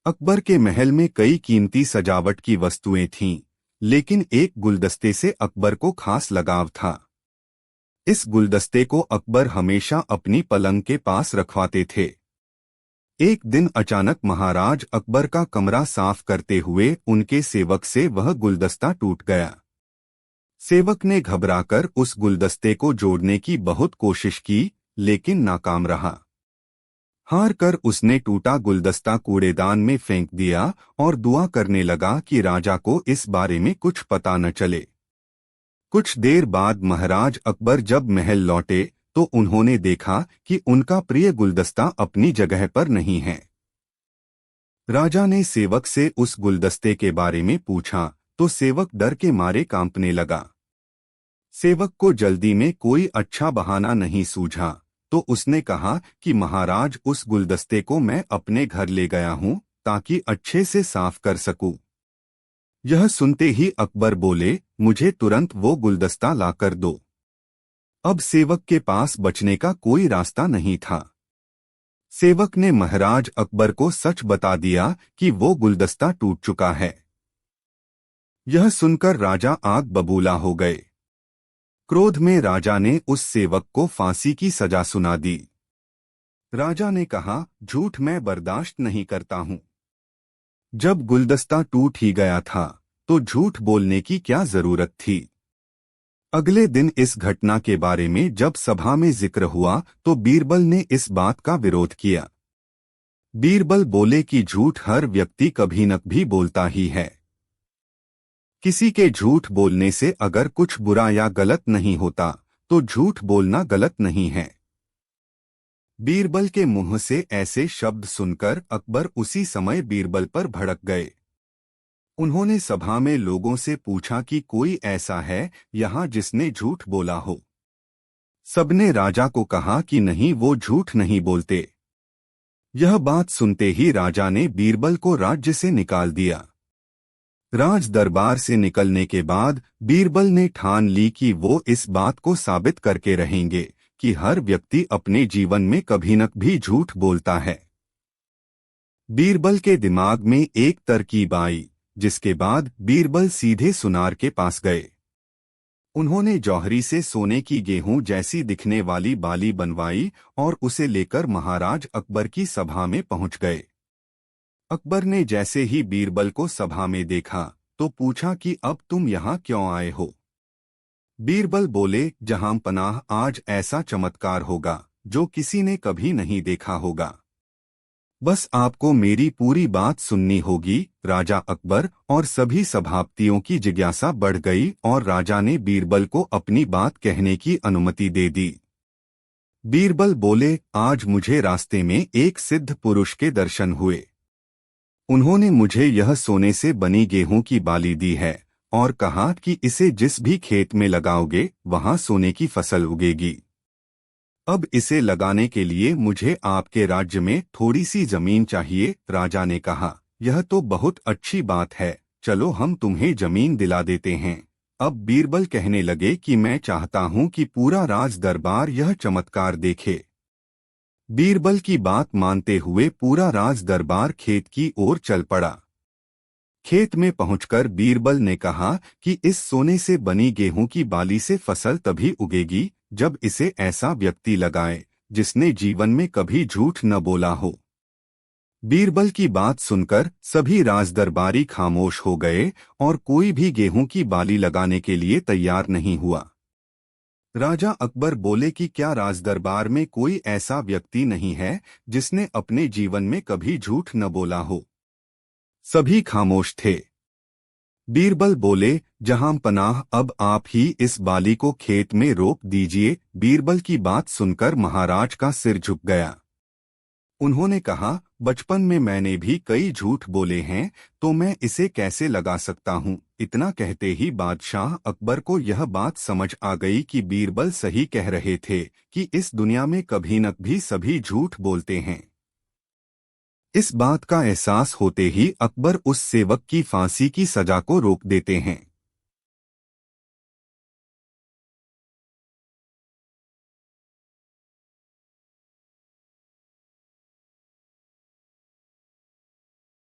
अकबर के महल में कई कीमती सजावट की वस्तुएं थीं, लेकिन एक गुलदस्ते से अकबर को खास लगाव था। इस गुलदस्ते को अकबर हमेशा अपनी पलंग के पास रखवाते थे। एक दिन अचानक महाराज अकबर का कमरा साफ करते हुए उनके सेवक से वह गुलदस्ता टूट गया। सेवक ने घबराकर उस गुलदस्ते को जोड़ने की बहुत कोशिश की, लेकिन नाकाम रहा। हार कर उसने टूटा गुलदस्ता कूड़ेदान में फेंक दिया और दुआ करने लगा कि राजा को इस बारे में कुछ पता न चले। कुछ देर बाद महाराज अकबर जब महल लौटे तो उन्होंने देखा कि उनका प्रिय गुलदस्ता अपनी जगह पर नहीं है। राजा ने सेवक से उस गुलदस्ते के बारे में पूछा तो सेवक डर के मारे कांपने लगा। सेवक को जल्दी में कोई अच्छा बहाना नहीं सूझा, तो उसने कहा कि महाराज, उस गुलदस्ते को मैं अपने घर ले गया हूं ताकि अच्छे से साफ कर सकूं। यह सुनते ही अकबर बोले, मुझे तुरंत वो गुलदस्ता लाकर दो। अब सेवक के पास बचने का कोई रास्ता नहीं था। सेवक ने महाराज अकबर को सच बता दिया कि वो गुलदस्ता टूट चुका है। यह सुनकर राजा आग बबूला हो गए। क्रोध में राजा ने उस सेवक को फांसी की सजा सुना दी। राजा ने कहा, झूठ मैं बर्दाश्त नहीं करता हूं। जब गुलदस्ता टूट ही गया था तो झूठ बोलने की क्या जरूरत थी। अगले दिन इस घटना के बारे में जब सभा में जिक्र हुआ तो बीरबल ने इस बात का विरोध किया। बीरबल बोले कि झूठ हर व्यक्ति कभी न कभी बोलता ही है। किसी के झूठ बोलने से अगर कुछ बुरा या गलत नहीं होता तो झूठ बोलना गलत नहीं है। बीरबल के मुंह से ऐसे शब्द सुनकर अकबर उसी समय बीरबल पर भड़क गए। उन्होंने सभा में लोगों से पूछा कि कोई ऐसा है यहाँ जिसने झूठ बोला हो। सबने राजा को कहा कि नहीं, वो झूठ नहीं बोलते। यह बात सुनते ही राजा ने बीरबल को राज्य से निकाल दिया। राज दरबार से निकलने के बाद बीरबल ने ठान ली कि वो इस बात को साबित करके रहेंगे कि हर व्यक्ति अपने जीवन में कभी न कभी झूठ बोलता है। बीरबल के दिमाग में एक तरकीब आई, जिसके बाद बीरबल सीधे सुनार के पास गए। उन्होंने जौहरी से सोने की गेहूं जैसी दिखने वाली बाली बनवाई और उसे लेकर महाराज अकबर की सभा में पहुंच गए। अकबर ने जैसे ही बीरबल को सभा में देखा तो पूछा कि अब तुम यहाँ क्यों आए हो। बीरबल बोले, जहां पनाह, आज ऐसा चमत्कार होगा जो किसी ने कभी नहीं देखा होगा। बस आपको मेरी पूरी बात सुननी होगी। राजा अकबर और सभी सभापतियों की जिज्ञासा बढ़ गई और राजा ने बीरबल को अपनी बात कहने की अनुमति दे दी। बीरबल बोले, आज मुझे रास्ते में एक सिद्ध पुरुष के दर्शन हुए। उन्होंने मुझे यह सोने से बनी गेहूं की बाली दी है और कहा कि इसे जिस भी खेत में लगाओगे वहां सोने की फसल उगेगी। अब इसे लगाने के लिए मुझे आपके राज्य में थोड़ी सी जमीन चाहिए। राजा ने कहा, यह तो बहुत अच्छी बात है, चलो हम तुम्हें जमीन दिला देते हैं। अब बीरबल कहने लगे कि मैं चाहता हूं कि पूरा राज दरबार यह चमत्कार देखे। बीरबल की बात मानते हुए पूरा राज दरबार खेत की ओर चल पड़ा। खेत में पहुंचकर बीरबल ने कहा कि इस सोने से बनी गेहूं की बाली से फसल तभी उगेगी जब इसे ऐसा व्यक्ति लगाए जिसने जीवन में कभी झूठ न बोला हो। बीरबल की बात सुनकर सभी राजदरबारी खामोश हो गए और कोई भी गेहूं की बाली लगाने के लिए तैयार नहीं हुआ। राजा अकबर बोले कि क्या राजदरबार में कोई ऐसा व्यक्ति नहीं है जिसने अपने जीवन में कभी झूठ न बोला हो। सभी खामोश थे। बीरबल बोले, जहां पनाह, अब आप ही इस बाली को खेत में रोप दीजिए। बीरबल की बात सुनकर महाराज का सिर झुक गया। उन्होंने कहा, बचपन में मैंने भी कई झूठ बोले हैं, तो मैं इसे कैसे लगा सकता हूँ। इतना कहते ही बादशाह अकबर को यह बात समझ आ गई कि बीरबल सही कह रहे थे कि इस दुनिया में कभी न कभी सभी झूठ बोलते हैं। इस बात का एहसास होते ही अकबर उस सेवक की फांसी की सजा को रोक देते हैं।